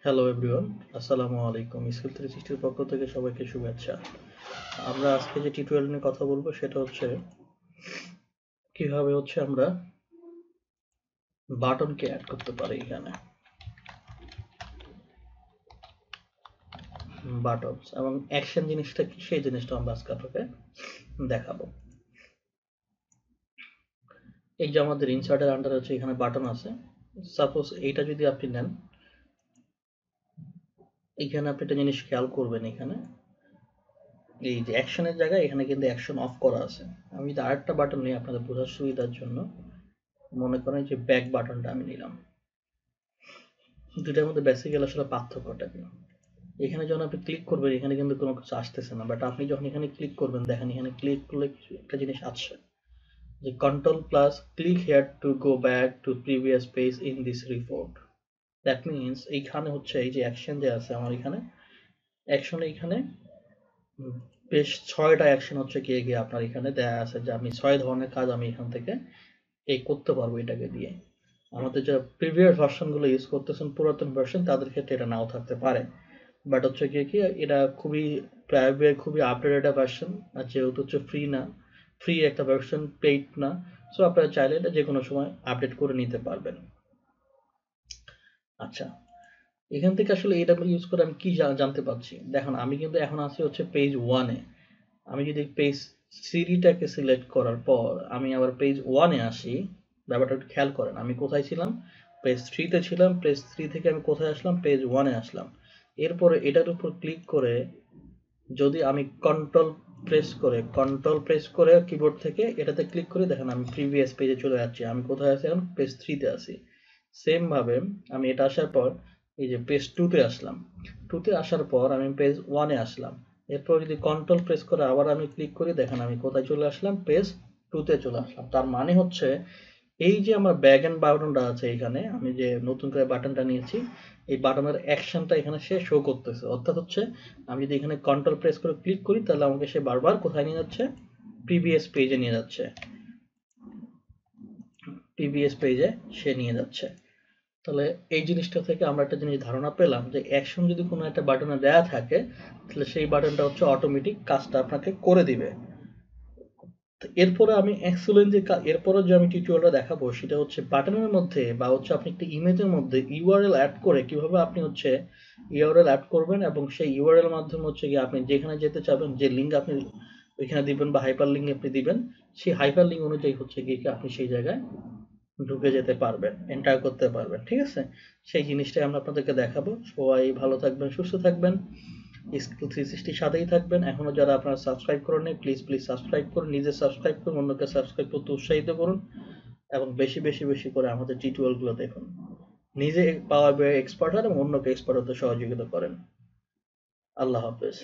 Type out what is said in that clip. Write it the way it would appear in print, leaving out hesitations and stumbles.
Hello everyone, আসসালামু আলাইকুম। School 360 এর পক্ষ থেকে সবাইকে শুভেচ্ছা। আমরা আজকে যে টিউটোরিয়াল নিয়ে কথা বলবো সেটা হচ্ছে কিভাবে আমরা বাটনকে অ্যাড করতে পারি এখানে বাটনস এবং অ্যাকশন জিনিসটা কি সেই জিনিসটা আমরা আজকে আপনাকে দেখাবো। এই যে আমাদের ইনসার্টের আন্ডার আছে এখানে বাটন আছে। সাপোজ এইটা যদি আপনি নেন, এখানে আপনি একটা জিনিস খেয়াল করবেন, এখানে এই যে অ্যাকশনের জায়গায় এখানে কিন্তু অ্যাকশন অফ করা আছে। আমি যদি আরেকটা বাটন নিই আপনাদের বোঝার সুবিধার জন্য, মনে করেন যে ব্যাক বাটনটা আমি নিলাম। দুটার মধ্যে বেসিক্যালি আসলে পার্থক্যটা কি? এখানে যখন আপনি ক্লিক করবেন এখানে কিন্তু কোনো কিছু আসতেছে না, বাট আপনি যখন এখানে ক্লিক করবেন দেখেন এখানে ক্লিক করলে কিছু একটা জিনিস আসছে, যে control plus click here to go back to previous page in this report. That means এইখানে এই যে অ্যাকশন যে আছে আমার এখানে অ্যাকশন, এইখানে বেশ 6টা অ্যাকশন গিয়ে গিয়ে আপনার এখানে দেয়া আছে, যে আমি 6 ধরনের কাজ আমি এখান থেকে এই করতে পারবো এটাকে দিয়ে। আমাদের যারা প্রিভিয়াস ভার্সনগুলো ইউজ করতেছেন, পুরাতন ভার্সন, তাদের ক্ষেত্রে এটা নাও থাকতে পারে। বাট গিয়ে কি এটা খুবই প্রাইভেট, খুবই আপডেটেড একটা ভার্সন, আর যেহেতু ফ্রি না, ফ্রি একটা ভার্সন, পেইড না, সো আপনারা চাইলে এটা যে কোনো সময় আপডেট করে নিতে পারবেন। আচ্ছা, এখান থেকে আসলে এটা ইউজ করে আমি কি জানতে পারছি, দেখুন আমি কিন্তু এখন আছি পেজ 1-এ। আমি যদি পেজ 3টাকে সিলেক্ট করার পর আমি আবার পেজ 1-এ আসি, ব্যাপারটা একটু খেয়াল করেন, আমি কোথায় ছিলাম? পেজ 3-তে ছিলাম। পেজ 3 থেকে আমি কোথায় আসলাম? পেজ 1-এ আসলাম। এরপরে এটার উপর ক্লিক করে যদি আমি কন্ট্রোল প্রেস করে কিবোর্ড থেকে এটাতে ক্লিক করি, দেখেন আমি প্রিভিয়াস পেজে চলে যাচ্ছি। আমি কোথায় আছি এখন? পেজ 3-তে আছি। সেম ভাবে আমি এটা আসার পর এই যে পেজ 2-তে আসলাম। 2-তে আসার পর আমি পেজ 1-এ আসলাম। এরপর যদি কন্ট্রোল প্রেস করে আবার আমি ক্লিক করি, দেখেন আমি কোথায় চলে আসলাম? পেজ 2-তে চলে আসলাম। তার মানে এই যে আমার ব্যাক এন্ড বাটনটা আছে, এখানে আমি যে নতুন করে বাটনটা নিয়েছি, এই বাটনের অ্যাকশনটা এখানে সে শো করতেছে। অর্থাৎ আমি যদি এখানে কন্ট্রোল প্রেস করে ক্লিক করি তাহলে আমাকে সে বারবার কোথায় নিয়ে যাচ্ছে? প্রিভিয়াস পেজে নিয়ে যাচ্ছে। প্রিভিয়াস পেজে সে নিয়ে যাচ্ছে। তাহলে এই জিনিসটা থেকে আমরা একটা জিনিস ধারণা পেলাম, যে অ্যাকশন যদি কোনো একটা বাটনে দেয়া থাকে তাহলে সেই বাটনটা অটোমেটিক কাজটা আপনাকে করে দিবে। এরপরে আমি এরপরে যে আমি টিউটোরিয়ালটা দেখাবো সেটা বাটনের মধ্যে বা আপনি একটা ইমেজের মধ্যে ইউআরএল অ্যাড করে কিভাবে আপনি ইউআরএল অ্যাড করবেন, এবং সেই ইউআরএল মাধ্যমে গিয়ে আপনি যেখানে যেতে চাবেন, যে লিঙ্ক আপনি ওইখানে দিবেন বা হাইপার লিঙ্ক আপনি দিবেন, সেই হাইপার লিঙ্ক অনুযায়ী গিয়ে আপনি সেই জায়গায় ঢুকে যেতে পারবেন, এন্টার করতে পারবেন। ঠিক আছে, সেই জিনিসটাই আমরা আপনাদেরকে দেখাবো। সবাই ভালো থাকবেন, সুস্থ থাকবেন, স্কুল 360 সাথেই থাকবেন। এখনো যারা আপনারা সাবস্ক্রাইব করেন নাই, প্লিজ প্লিজ সাবস্ক্রাইব করুন, নিজে সাবস্ক্রাইব করুন, অন্যকে সাবস্ক্রাইব করতে উৎসাহিত করুন, এবং বেশি বেশি বেশি করে আমাদের টিউটোরিয়াল গুলো দেখুন। নিজে পাওয়ার BI এক্সপার্ট হন এবং অন্যকে এক্সপার্ট হতে সহযোগিতা করেন। আল্লাহ হাফেজ।